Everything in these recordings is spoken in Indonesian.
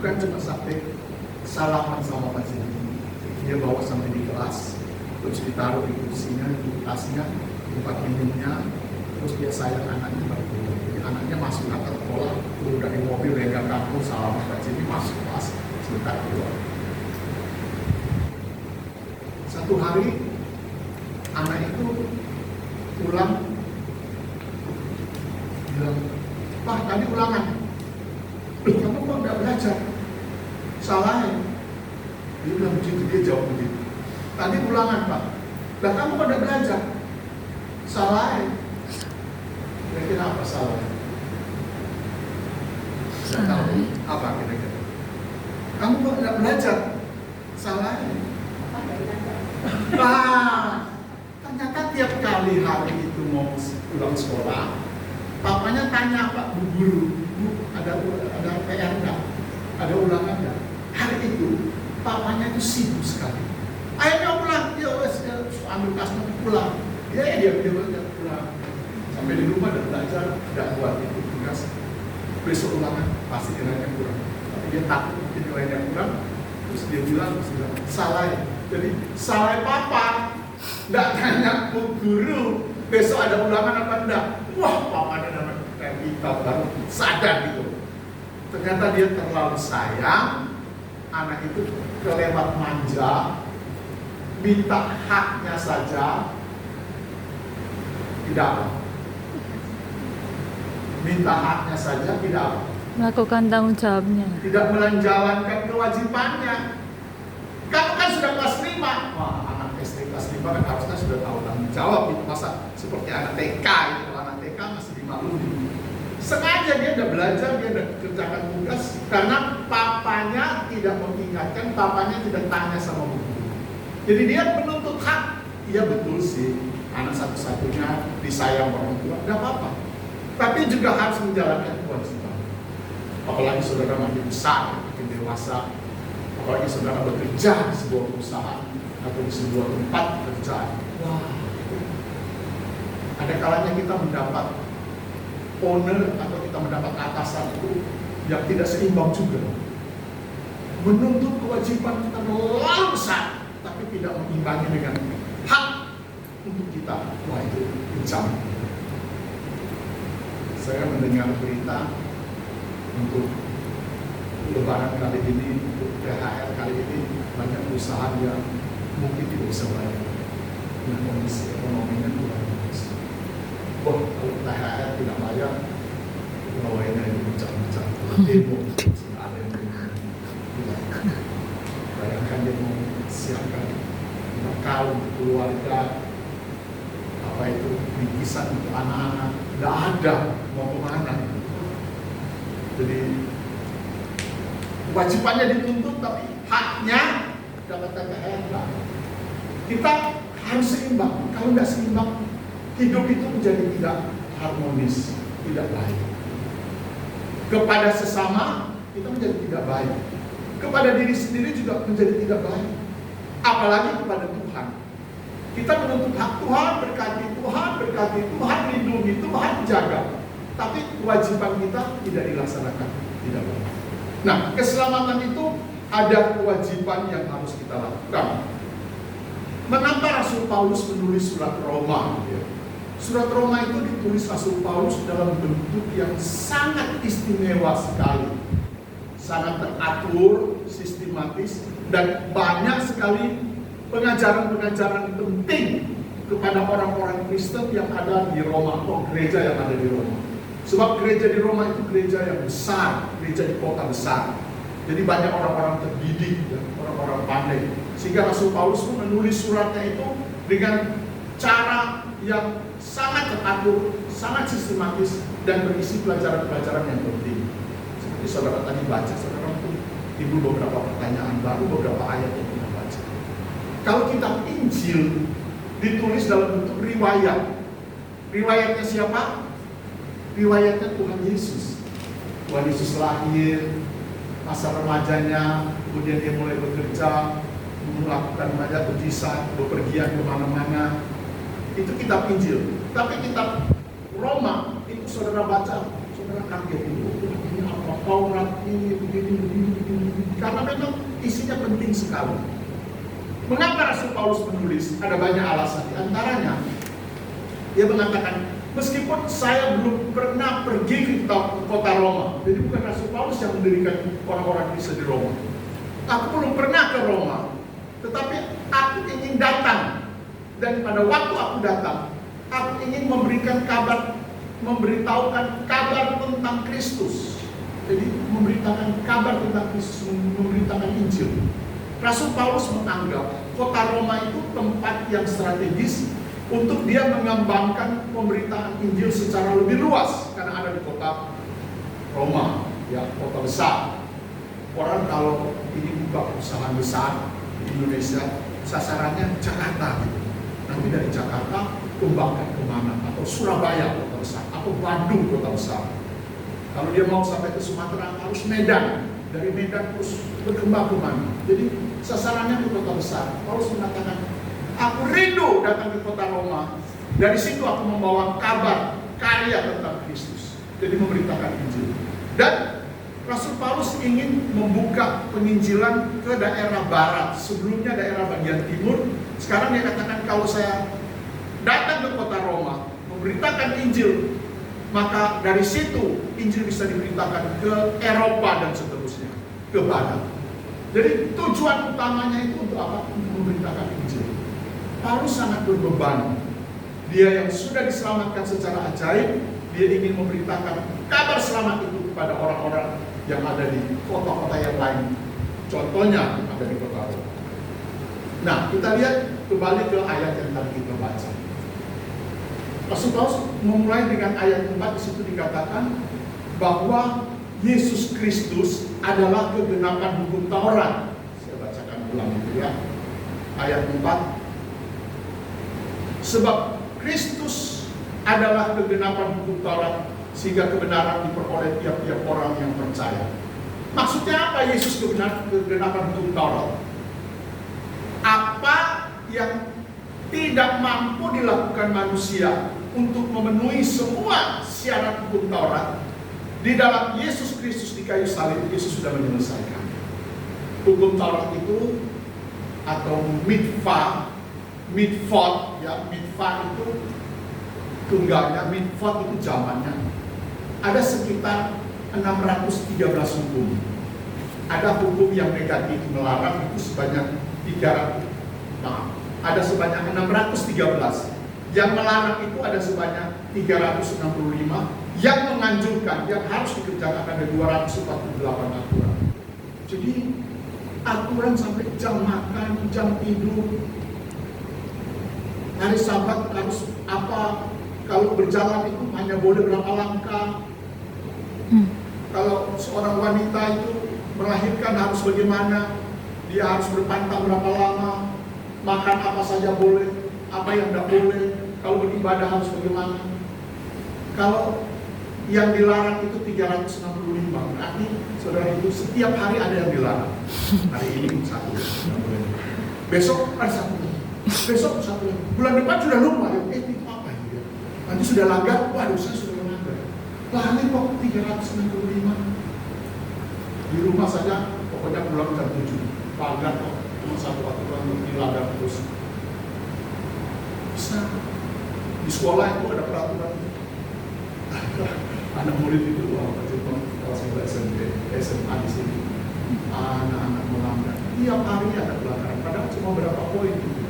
bukan cuma sampai salaman sama Pak Jimmy. Dia bawa sampai di kelas, terus ditaruh di kursinya, di tasnya, tempat minumnya, terus dia sayang anaknya baru keluar. Jadi anaknya masuk ke sekolah, turun dari mobil, lega kampung, salaman Pak Jimmy, masuk kelas, sebentar keluar. Satu hari anak itu pulang, bilang, "Pak, tadi ulangan. Kamu kok nggak belajar? Salah ya?" Dia bilang begitu, dia jawab begitu. "Tadi ulangan, Pak. Lah kamu kok nggak belajar? Salah ya?" Kira-kira apa salahnya? Saya tahu apa kira-kira. "Kamu kok nggak belajar? Salah ya?" Nah, ternyata tiap kali hari itu mau pulang sekolah, papanya tanya, "Pak, Bu Guru, Bu, ada PR enggak? Ada ulangan enggak?" Hari itu, papanya itu sibuk sekali. "Ayo pulang, dia ambil tasnya pulang." Dia pulang. Sampai di rumah udah belajar, udah buat itu tugas. Besok ulangan, pasti nilainya kurang. Tapi dia takut mungkin nilainya kurang, terus dia bilang, "Salah ya?" Jadi salah papa, nggak tanya Bu Guru besok ada ulangan apa enggak. Wah, papanya dapat kayak kita baru sadar gitu. Ternyata dia terlalu sayang, anak itu kelewat manja, minta haknya saja, tidak apa. Minta haknya saja tidak apa. Melakukan tanggung jawabnya. Tidak menjalankan kewajibannya. Kamu kan sudah kelas 5. Wah, anak SD kelas 5 kan harusnya sudah tahu tanggung jawab itu. Masa seperti anak TK itu. Kalau anak TK masih dimaklumi. Sengaja dia udah belajar, dia udah kerjakan tugas karena papanya tidak mengingatkan, papanya tidak tanya sama Bu Guru. Jadi dia menuntut hak. Iya betul sih, anak satu-satunya disayang orang tua, nggak apa-apa. Tapi juga harus menjalankan kewajiban. Apalagi saudara makin besar, makin dewasa. Apalagi saudara bekerja di sebuah perusahaan atau di sebuah tempat pekerjaan. Wah, ada kalanya kita mendapat owner atau kita mendapat atasan itu yang tidak seimbang juga. Menuntut kewajiban kita terlalu besar, tapi tidak mengimbangi dengan hak untuk kita. Wah, itu kejam. Saya mendengar berita untuk Lebaran kali ini, untuk THR kali ini, banyak perusahaan yang mungkin tidak bisa bayar. Dengan kondisi ekonominya kurang bagus. Wah, kalau THR tidak bayar, pegawainya ini bincang-bincang demo, ada yang demo. Bayangkan dia mau siapkan bekal untuk keluarga, apa itu bingkisan untuk anak-anak, tidak ada, mau kemana? Jadi kewajibannya dituntut, tapi haknya dapat THR enggak. Kita harus seimbang. Kalau nggak seimbang, hidup itu menjadi tidak harmonis, tidak baik. Kepada sesama kita menjadi tidak baik. Kepada diri sendiri juga menjadi tidak baik. Apalagi kepada Tuhan. Kita menuntut hak Tuhan, berkati Tuhan, Tuhan lindungi, Tuhan jaga. Tapi kewajiban kita tidak dilaksanakan, tidak baik. Nah, keselamatan itu ada kewajiban yang harus kita lakukan. Mengapa Rasul Paulus menulis surat Roma? Surat Roma itu ditulis Rasul Paulus dalam bentuk yang sangat istimewa sekali, sangat teratur, sistematis, dan banyak sekali pengajaran-pengajaran penting kepada orang-orang Kristen yang ada di Roma atau gereja yang ada di Roma. Sebab gereja di Roma itu gereja yang besar, gereja di kota besar. Jadi banyak orang-orang terdidik, ya, orang-orang pandai. Sehingga Rasul Paulus pun menulis suratnya itu dengan cara yang sangat teratur, sangat sistematis, dan berisi pelajaran-pelajaran yang penting. Seperti saudara tadi baca, saudara pun timbul beberapa pertanyaan baru, beberapa ayat yang kita baca. Kalau kitab Injil ditulis dalam bentuk riwayat, riwayatnya siapa? Riwayatnya Tuhan Yesus. Tuhan Yesus lahir, masa remajanya, kemudian dia mulai bekerja, melakukan banyak mujizat, bepergian kemana-mana. Itu kitab Injil. Tapi kitab Roma itu saudara baca, saudara kaget itu. Ini apa? Taurat ini begini. memang isinya penting sekali. Mengapa Rasul Paulus menulis? Ada banyak alasan. Di antaranya, dia mengatakan, meskipun saya belum pernah pergi ke kota Roma, jadi bukan Rasul Paulus yang mendirikan orang-orang Kristen di Roma. Aku belum pernah ke Roma, tetapi aku ingin datang. Dan pada waktu aku datang, aku ingin memberitahukan kabar tentang Kristus. Jadi memberitakan kabar tentang Kristus, memberitakan Injil. Rasul Paulus menganggap kota Roma itu tempat yang strategis untuk dia mengembangkan pemberitaan Injil secara lebih luas, karena ada di kota Roma, ya, kota besar. Orang kalau ini buka perusahaan besar di Indonesia, sasarannya Jakarta gitu. Nanti dari Jakarta kembangkan kemana? Atau Surabaya kota besar, atau Bandung kota besar. Kalau dia mau sampai ke Sumatera harus Medan, dari Medan terus berkembang kemana? Jadi sasarannya ke kota besar. Paulus mengatakan, aku rindu datang ke kota Roma. Dari situ aku membawa kabar, karya tentang Kristus. Jadi memberitakan Injil. Dan Rasul Paulus ingin membuka penginjilan ke daerah barat. Sebelumnya daerah bagian timur. Sekarang dia katakan, kalau saya datang ke kota Roma, memberitakan Injil, maka dari situ Injil bisa diberitakan ke Eropa dan seterusnya, ke barat. Jadi tujuan utamanya itu untuk apa? Untuk memberitakan Injil. Paulus sangat berbeban. Dia yang sudah diselamatkan secara ajaib, dia ingin memberitakan kabar selamat itu kepada orang-orang yang ada di kota-kota yang lain. Contohnya ada di kota Roma. Nah, kita lihat kembali ke ayat yang tadi kita baca. Rasul Paulus memulai dengan ayat 4, di situ dikatakan bahwa Yesus Kristus adalah kegenapan hukum Taurat. Saya bacakan ulang itu ya. Ayat 4. Sebab Kristus adalah kegenapan hukum Taurat, sehingga kebenaran diperoleh tiap-tiap orang yang percaya. Maksudnya apa Yesus kegenapan hukum Taurat? Apa yang tidak mampu dilakukan manusia untuk memenuhi semua syarat hukum Taurat, di dalam Yesus Kristus di kayu salib, Yesus sudah menyelesaikan. Hukum Taurat itu, atau mitvot, ya, mitvah itu tunggalnya, mitvot itu zamannya. Ada sekitar 613 hukum. Ada hukum yang negatif melarang itu sebanyak 300. Nah, ada sebanyak 613. Yang melarang itu ada sebanyak 365. Yang menganjurkan, yang harus dikerjakan ada 248 aturan. Jadi aturan sampai jam makan, jam tidur, hari Sabat harus apa, kalau berjalan itu hanya boleh berapa langkah. Kalau seorang wanita itu melahirkan harus bagaimana, dia harus berpantang berapa lama, makan apa saja boleh, apa yang tidak boleh, kalau beribadah harus bagaimana. Kalau yang dilarang itu 365, berarti saudara itu setiap hari ada yang dilarang. Hari ini satu, besok ada satu, besok satu, bulan depan sudah lupa, itu apa ya? Nanti sudah langgar, waduh saya sudah melanggar. Lah ini kok 365. Di rumah saja pokoknya pulang jam 7. Pagar kok cuma satu aturan untuk dilanggar terus. Bisa. Di sekolah itu ada peraturan. Anak murid itu kalau saya SMP, SMA di sini, anak-anak melanggar. Tiap hari ada pelanggaran. Padahal cuma berapa poin itu.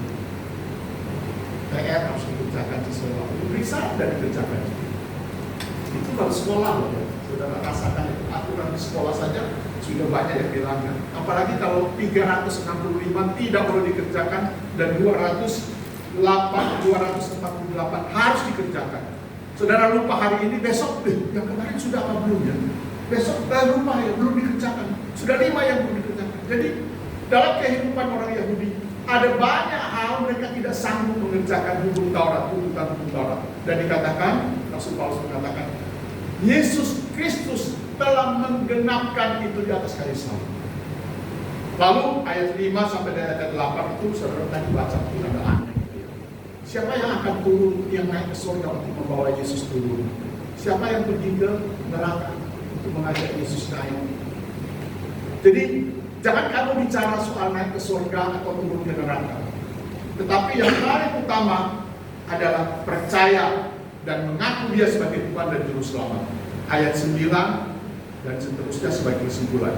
PR harus dikerjakan sesuai waktu. Periksa dan dikerjakan. Itu kalau sekolah loh ya. Saudara rasakan itu. Aturan di sekolah saja sudah banyak yang dilanggar. Apalagi kalau 365 tidak perlu dikerjakan dan 248 harus dikerjakan. Saudara lupa hari ini, besok yang kemarin sudah apa belum ya? Besok lupa ya, belum dikerjakan. Sudah 5 yang belum dikerjakan. Jadi dalam kehidupan orang Yahudi ada banyak hal mereka tidak sanggup mengerjakan hukum Taurat, tuntutan hukum Taurat. Dan dikatakan, Rasul Paulus mengatakan, Yesus Kristus telah menggenapkan itu di atas kayu salib. Lalu ayat 5 sampai ayat 8 itu saudara tadi baca itu ada aneh. Siapa yang akan turun, yang naik ke surga untuk membawa Yesus turun? Siapa yang pergi ke neraka untuk mengajak Yesus naik? Jadi Jangan kamu bicara soal naik ke surga atau turun ke neraka. Tetapi yang paling utama adalah percaya dan mengaku dia sebagai Tuhan dan Juru Selamat. Ayat 9 dan seterusnya sebagai kesimpulan.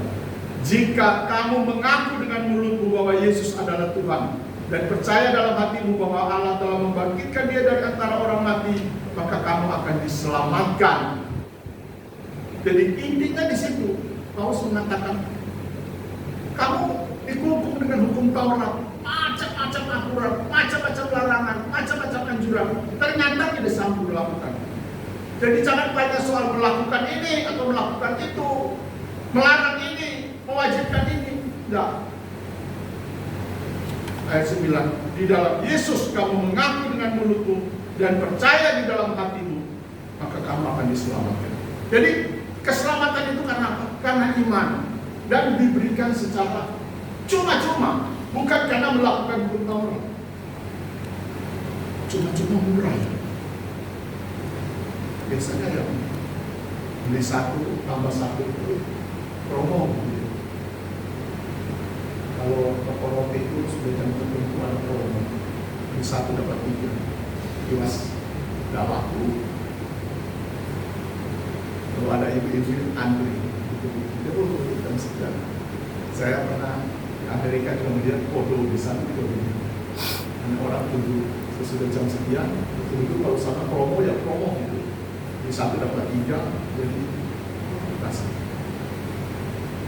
Jika kamu mengaku dengan mulutmu bahwa Yesus adalah Tuhan dan percaya dalam hatimu bahwa Allah telah membangkitkan dia dari antara orang mati, maka kamu akan diselamatkan. Jadi intinya di situ, Paulus mengatakan, kamu dihukum dengan hukum Taurat, macam-macam aturan, macam-macam larangan, macam-macam anjuran, ternyata tidak sanggup melakukan. Jadi jangan tanya soal melakukan ini atau melakukan itu, melarang ini, mewajibkan ini. Tidak. Ayat 9, di dalam Yesus kamu mengaku dengan mulutmu dan percaya di dalam hatimu, maka kamu akan diselamatkan. Jadi keselamatan itu karena apa? Karena iman. Dan diberikan secara cuma-cuma, bukan karena melakukan hukum Taurat. Cuma-cuma murah. Biasanya ya beli 1 tambah 1 itu promo. Kalau toko roti itu sudah jam tertentu ada promo, beli 1 dapat 3, jelas nggak laku. Kalau ada ibu-ibu antri, itu jam sekian. Saya pernah di Amerika juga melihat kodo di sana juga begini. Hanya orang tunggu sesudah jam sekian, itu kalau sana promo ya promo gitu. Di 1 dapat 3, jadi kasih.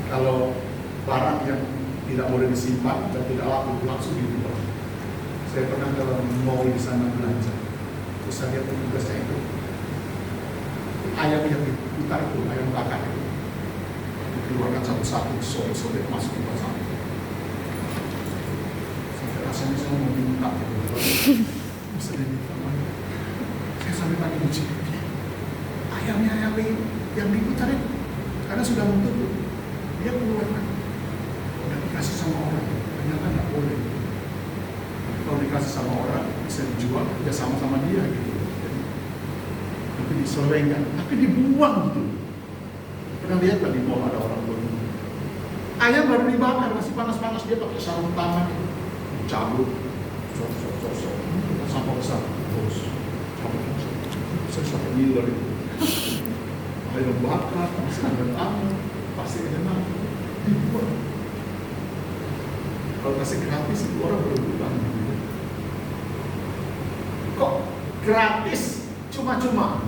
Kalau barang yang tidak boleh disimpan dan tidak laku langsung dijual. Saya pernah ke mall di sana belanja, terus saya lihat petugasnya itu ayam yang diputar itu, ayam bakar itu dikeluarkan satu-satu, sobek-sobek masuk ke pasar. Sampai rasanya saya mau minta gitu. Bisa diminta mana? Saya sampai tadi uji ayamnya yang diputar itu karena sudah mentutup, dia keluarkan. Udah dikasih sama orang, ternyata nggak boleh. Kalau dikasih sama orang bisa dijual, ya sama-sama dia gitu. Tapi diselewengkan, tapi dibuang gitu. Pernah lihat tadi mau ada orang bunuh ayam baru dibakar, masih panas-panas, dia pakai sarung tangan cabut, sok sampai besar, terus cabut, saya sampai ngiler itu. Ayam bakar, masih ada tangan, pasti enak, dibuang. Kalau kasih gratis itu orang berebutan gitu. Kok gratis cuma-cuma?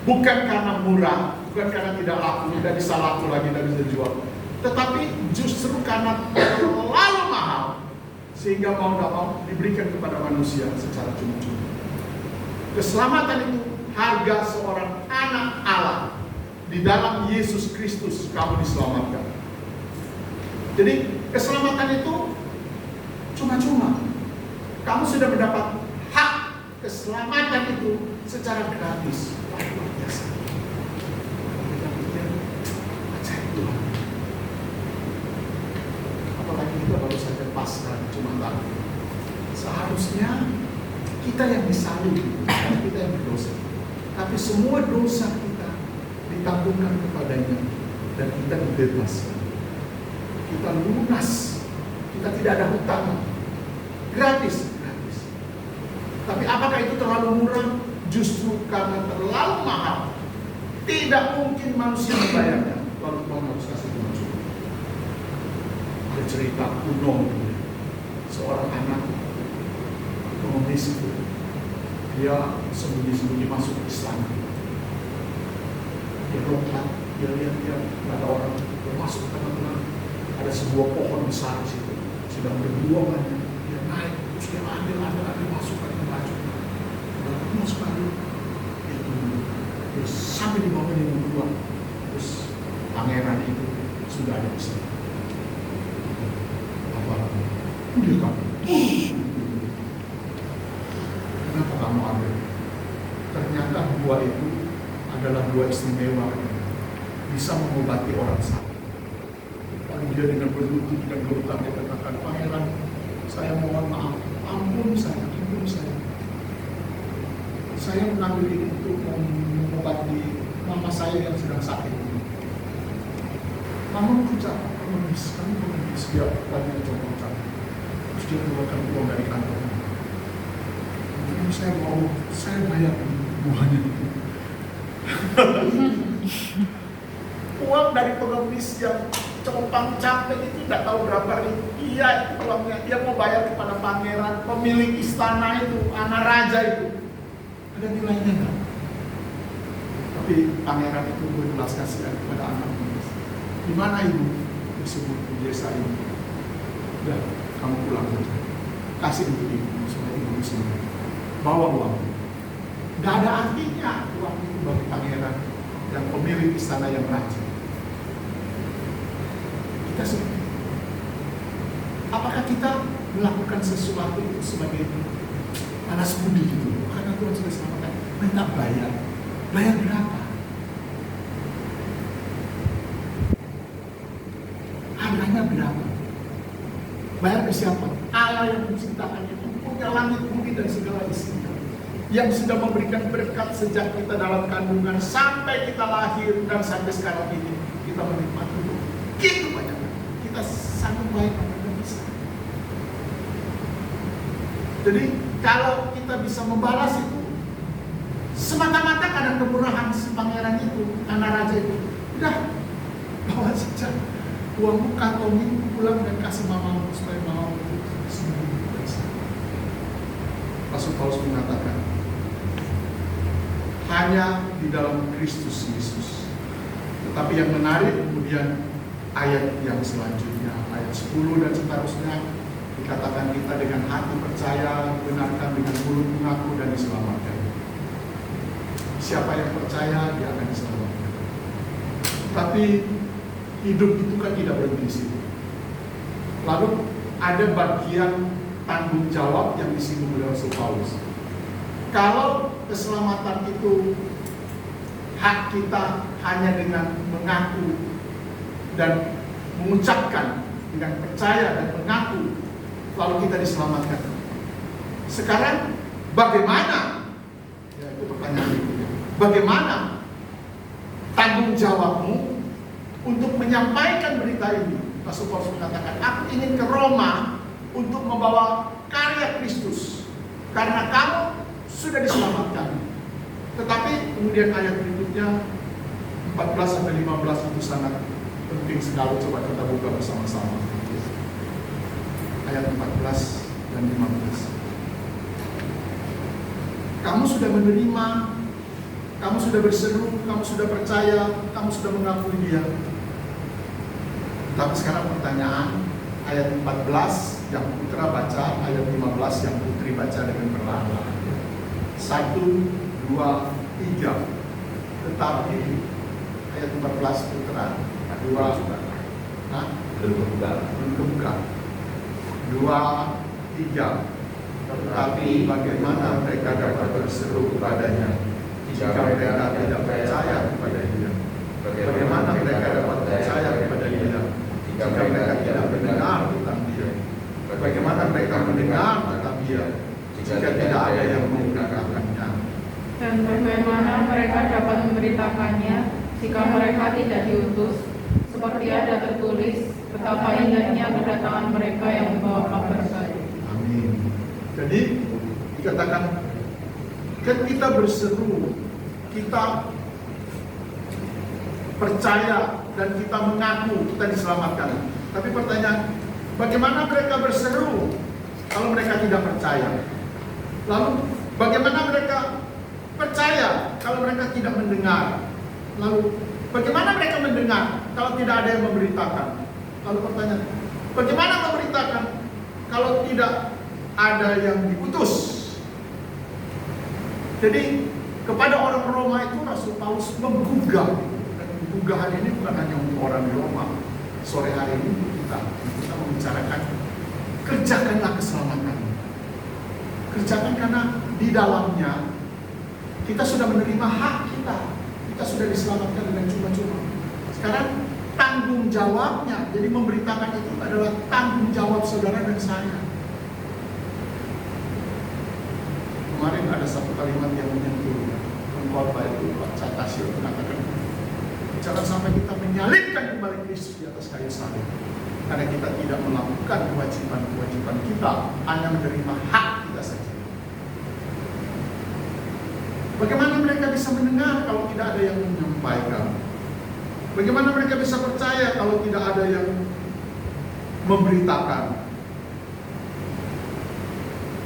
Bukan karena murah, bukan karena tidak laku, tidak bisa laku lagi, tidak bisa dijual, tetapi justru karena terlalu mahal sehingga mau tidak mau diberikan kepada manusia secara cuma-cuma. Keselamatan itu harga seorang anak Allah. Di dalam Yesus Kristus kamu diselamatkan. Jadi keselamatan itu cuma-cuma. Kamu sudah mendapat hak keselamatan itu secara gratis. Wah, luar biasa. Kita pikir, ajaib Tuhan. Apalagi kita baru saja pasrah cuma tahu. Seharusnya kita yang disalib, karena kita yang berdosa. Tapi semua dosa kita ditanggungan kepadanya dan kita dibebaskan. Kita lunas, kita tidak ada hutang, gratis. Tapi apakah itu terlalu murah? Justru karena terlalu mahal, tidak mungkin manusia membayarnya. Lalu Tuhan harus kasih cuma-cuma. Ada cerita kuno, seorang anak pengemis itu, dia sembunyi-sembunyi masuk Islam. Dia lompat, dia lihat ada orang masuk ke tengah-tengah. Ada sebuah pohon besar di situ, sedang berbuah banyak. Dia naik, terus dia ambil masukkan ke baju. Lalu masuk lagi, dia tunggu. Terus sampai di bawah dia keluar. Terus pangeran itu sudah ada di sana. Apa lagi? Dia kamu. Kenapa kamu ambil? Ternyata buah itu adalah buah istimewa, bisa mengobati orang sakit. Lalu dia dengan berlutut, dengan berhutang, dia katakan, Pangeran, saya mohon maaf, ampun saya. Saya mengambil ini untuk mengobati mama saya yang sedang sakit. kamu kerja pengemis, dia tadi coba terus dia keluarkan uang dari kantong. Mungkin saya bayar buahnya itu. Uang dari pengemis yang copang capek itu tidak tahu berapa rupiah itu uangnya. Dia mau bayar kepada pangeran, pemilik istana itu, anak raja itu. Ada nilainya nggak? Tapi pangeran itu berbelas kasihan kepada anak pengemis. Di mana ibu? Disebut di desa ini. Udah, kamu pulang saja. Kasih untuk ibu supaya ibu sembuh. Bawa uang. Gak ada artinya uang itu bagi pangeran yang pemilik istana yang raja. Kita seperti itu. Apakah kita melakukan sesuatu itu sebagai panas budi gitu? Karena Tuhan sudah selamatkan. Minta bayar. Bayar berapa? Harganya berapa? Bayar ke siapa? Allah yang menciptakan itu, punya langit, bumi dan segala isinya, yang sudah memberikan berkat sejak kita dalam kandungan sampai kita lahir dan sampai sekarang ini kita menikmati begitu banyak. Kita sanggup baik dan bisa. Jadi kalau kita bisa membalas itu semata-mata karena kemurahan si pangeran itu, anak raja itu, udah bawa saja uangmu, kantongin, pulang dan kasih mamamu supaya mamamu sembuh. Rasul Paulus mengatakan hanya di dalam Kristus Yesus. Tetapi yang menarik kemudian ayat yang selanjutnya, ayat 10 dan seterusnya, dikatakan kita dengan hati percaya, benarkan dengan mulut mengaku dan diselamatkan. Siapa yang percaya dia akan diselamatkan. Tapi hidup itu kan tidak berhenti di situ. Lalu ada bagian tanggung jawab yang disinggung oleh Rasul Paulus. Kalau keselamatan itu hak kita hanya dengan mengaku dan mengucapkan, dengan percaya dan mengaku, lalu kita diselamatkan. Sekarang bagaimana? Ya, itu pertanyaan berikutnya. Bagaimana tanggung jawabmu untuk menyampaikan berita ini? Rasul Paulus mengatakan, aku ingin ke Roma untuk membawa karya Kristus karena kamu sudah diselamatkan. Tetapi kemudian ayat berikutnya 14-15 itu sangat penting sekali. Coba kita buka bersama-sama ayat 14 dan 15. Kamu sudah menerima, kamu sudah berseru, kamu sudah percaya, kamu sudah mengakui dia. Tapi sekarang pertanyaan, ayat 14 yang putra baca, ayat 15 yang putri baca dengan perlahan. 1, 2, 3. Tetapi ayat 14 putra, 2 belum kebuka. 2, 3. Tetapi bagaimana mereka dapat berseru kepadanya jika mereka tidak percaya kepada dia? Bagaimana mereka dapat percaya kepada dia jika mereka tidak mendengar tentang dia? Bagaimana mereka mendengar tentang dia jika tidak ada yang memberitakannya? Dan bagaimana mereka dapat memberitakannya jika mereka tidak diutus? Seperti ada tertulis, betapa indahnya kedatangan mereka yang membawa kabar baik. Amin. Jadi dikatakan kan kita berseru, kita percaya dan kita mengaku kita diselamatkan. Tapi pertanyaan, bagaimana mereka berseru kalau mereka tidak percaya? Lalu bagaimana mereka percaya kalau mereka tidak mendengar? Lalu bagaimana mereka mendengar kalau tidak ada yang memberitakan? Lalu pertanyaan, bagaimana memberitakan kalau tidak ada yang diutus? Jadi kepada orang Roma itu Rasul Paulus menggugah. Dan penggugahan ini bukan hanya untuk orang di Roma. Sore hari ini kita membicarakan kerjakanlah keselamatan. Kerjakan karena di dalamnya kita sudah menerima hak kita. Kita sudah diselamatkan dengan cuma-cuma. Sekarang tanggung jawabnya, jadi memberitakan itu adalah tanggung jawab saudara dan saya. Kemarin ada satu kalimat yang menyentuh pengkhotbah itu, Pak Catasio mengatakan, Jangan sampai kita menyalibkan kembali Kristus di atas kayu salib. Karena kita tidak melakukan kewajiban-kewajiban kita, hanya menerima hak kita saja. Bagaimana mereka bisa mendengar kalau tidak ada yang menyampaikan? Bagaimana mereka bisa percaya kalau tidak ada yang memberitakan?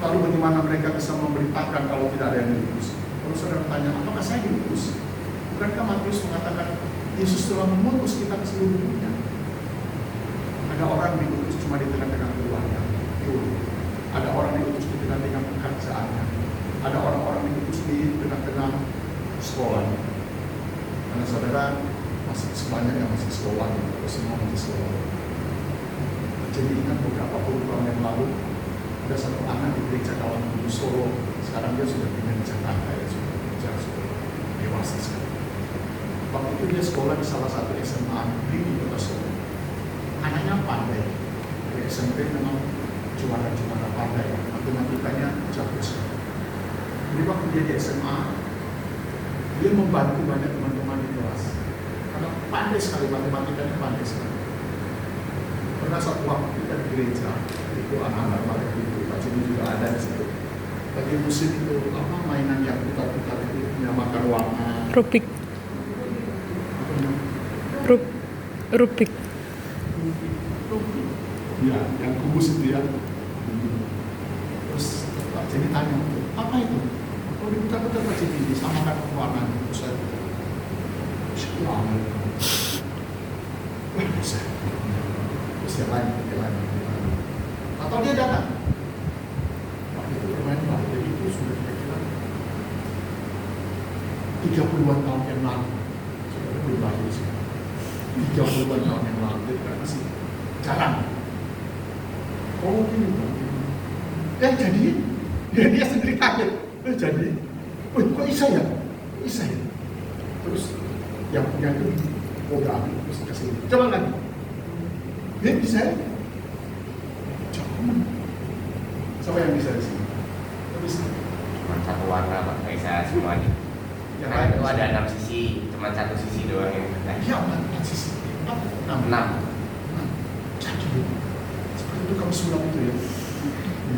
Lalu bagaimana mereka bisa memberitakan kalau tidak ada yang diutus? Kalau saudara tanya, apakah saya diutus? Bukankah Matius mengatakan Yesus telah mengutus kita ke seluruh dunia? Ada orang diutus cuma di tengah-tengah keluarga. Ada orang diutus di tengah-tengah pekerjaannya. Ada orang-orang diutus di tengah-tengah sekolah. Karena saudara masih banyak yang masih sekolah, semua masih sekolah. Jadi ingat beberapa puluh tahun yang lalu ada satu anak di gereja kawan di Solo. Sekarang dia sudah pindah di Jakarta, ya sudah kerja, sudah dewasa sekali. Waktu itu dia sekolah di salah satu SMA negeri di Kota Solo. Anaknya pandai, dari SMP memang juara-juara pandai, matematikanya jago sekali. Jadi waktu dia di SMA, dia membantu banyak teman-teman di kelas. Karena pandai sekali, matematikanya pandai sekali. Pernah suatu waktu kita di gereja, itu anak-anak pada itu, Pak Jimmy juga ada di situ. Lagi musim itu, apa mainan yang putar-putar itu, menyamakan warna. Rubik. Rubik. Ya, yang kubus itu ya. Terus Pak Jimmy tanya, apa itu? Oh, diputar-putar Pak Jimmy, disamakan warna. Terus saya, wah, bisa. Terus yang lain. Atau dia datang. Waktu itu bermain Pak, jadi itu sudah kira-kira 30-an tahun yang lalu. Sudah belum lahir sekarang. 30-an tahun yang lalu, jadi kan masih jarang. Oh ini Pak. Jadi dia sendiri kaget. Jadi, kok bisa ya? Bisa ya? Terus yang punya itu program terus kasih. Coba lagi. Dia bisa ya? Jangan. Siapa yang bisa di sini? Bisa. Cuma satu warna Pak, kayak saya semuanya. Yang Nah, lain itu bisa. ada 6 sisi, cuma satu sisi doang yang benar. Iya, 4 sisi. 6. 6. Jadi, seperti itu kamu sulap itu ya. Di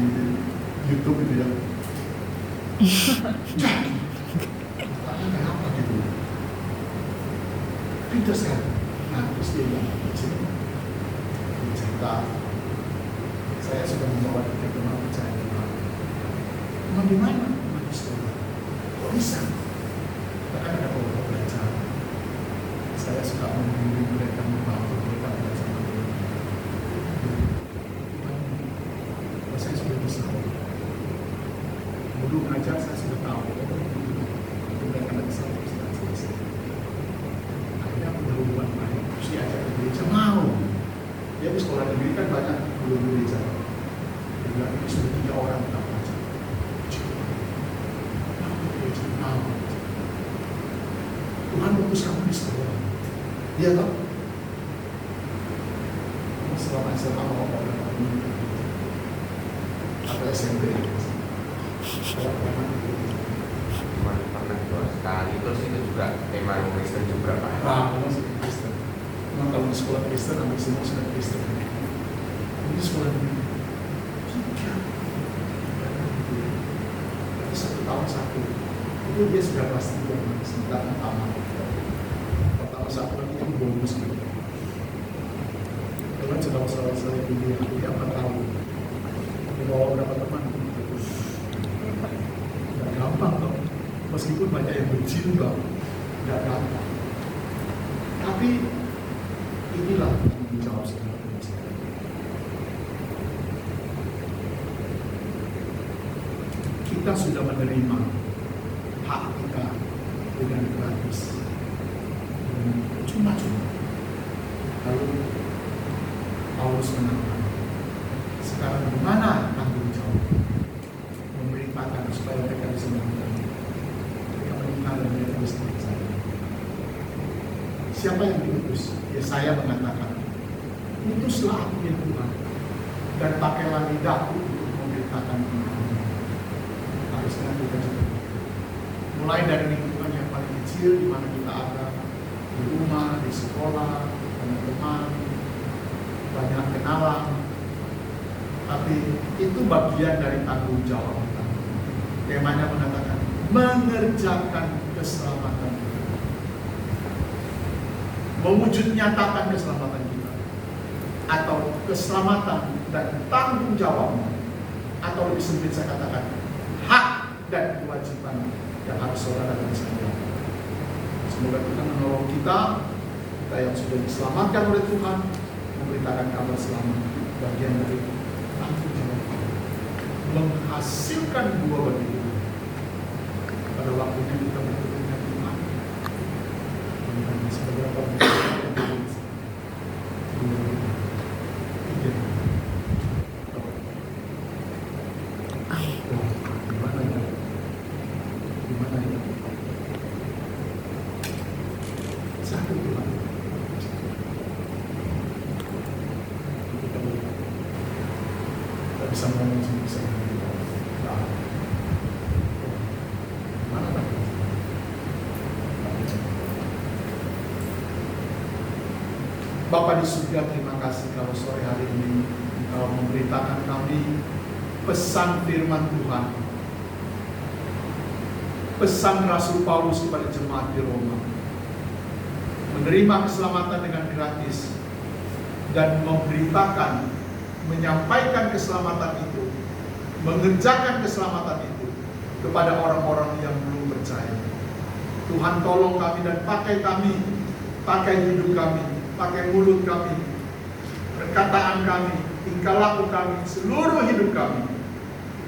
YouTube itu ya. Jadi, kayak apa gitu? Pintar sekali. Nah, terus dia bilang, dia cerita, saya sudah membawa kita ke mana percaya Emang di mana? Emang di sekolah. Kok bisa? Bahkan ada beberapa belajar. Saya suka membimbing mereka, membantu mereka belajar. Saya sudah bisa. Dulu ngajar saya sudah tahu. Itu mereka tidak bisa selesai. Akhirnya aku berhubungan lain. Terus diajak ke gereja mau. Dia di sekolah negeri kan banyak guru gereja. Dia bilang ini sudah 3 orang kita belajar. Tuhan utus kamu di sekolah. Dia tahu. Selama SMA mau atau SMP. Cuma pernah 2 sekali, terus itu juga emang Kristen juga Pak. Masih Kristen. Memang kalau di sekolah Kristen, anak semua sudah Kristen. Ini sekolah negeri. Tapi 1 tahun 1. Itu dia sudah pasti sebentar pertama. Pertama 1 lagi yang bonus gitu. Karena cerita masalah saya dia 4 tahun. Dia bawa berapa teman? Tidak gampang loh. Meskipun banyak yang benci juga, tidak gampang. Tapi inilah yang dijawab segala permasalahan. Kita sudah menerima hak kita dengan gratis, cuma-cuma. Lalu Paulus menangkan. Sekarang bagaimana tanggung jawab? Memberitakan supaya mereka bisa menangkan. Mereka meninggal dan mereka bisa percaya. Siapa yang diutus? Yesaya mengatakan, utuslah aku ya Tuhan, dan pakailah lidahku untuk memberitakan Injil. Harusnya kita juga mulai dari lingkungan yang paling kecil di mana kita ada, di rumah, di sekolah, teman-teman, banyak kenalan. Tapi itu bagian dari tanggung jawab kita. Temanya mengatakan mengerjakan keselamatan kita, mewujud nyatakan keselamatan kita, atau keselamatan dan tanggung jawabnya, atau lebih sempit saya katakan hak dan kewajiban yang harus saudara dan saya lakukan. Semoga Tuhan menolong kita yang sudah diselamatkan oleh Tuhan, memberitakan kabar selamat, bagian dari tanggung jawab kita, menghasilkan buah bagi Tuhan. Pada waktunya kita bertemu dengan Tuhan, mengenai seberapa bisa ngomong bisa mana tak? Bapa di surga, terima kasih kalau sore hari ini Engkau memberitakan kami pesan firman Tuhan, pesan Rasul Paulus kepada jemaat di Roma, menerima keselamatan dengan gratis dan memberitakan, menyampaikan keselamatan itu, mengerjakan keselamatan itu kepada orang-orang yang belum percaya. Tuhan tolong kami dan pakai kami, pakai hidup kami, pakai mulut kami, perkataan kami, tingkah laku kami, seluruh hidup kami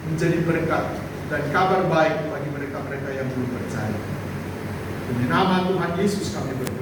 menjadi berkat dan kabar baik bagi mereka-mereka yang belum percaya. Demi nama Tuhan Yesus kami berdoa.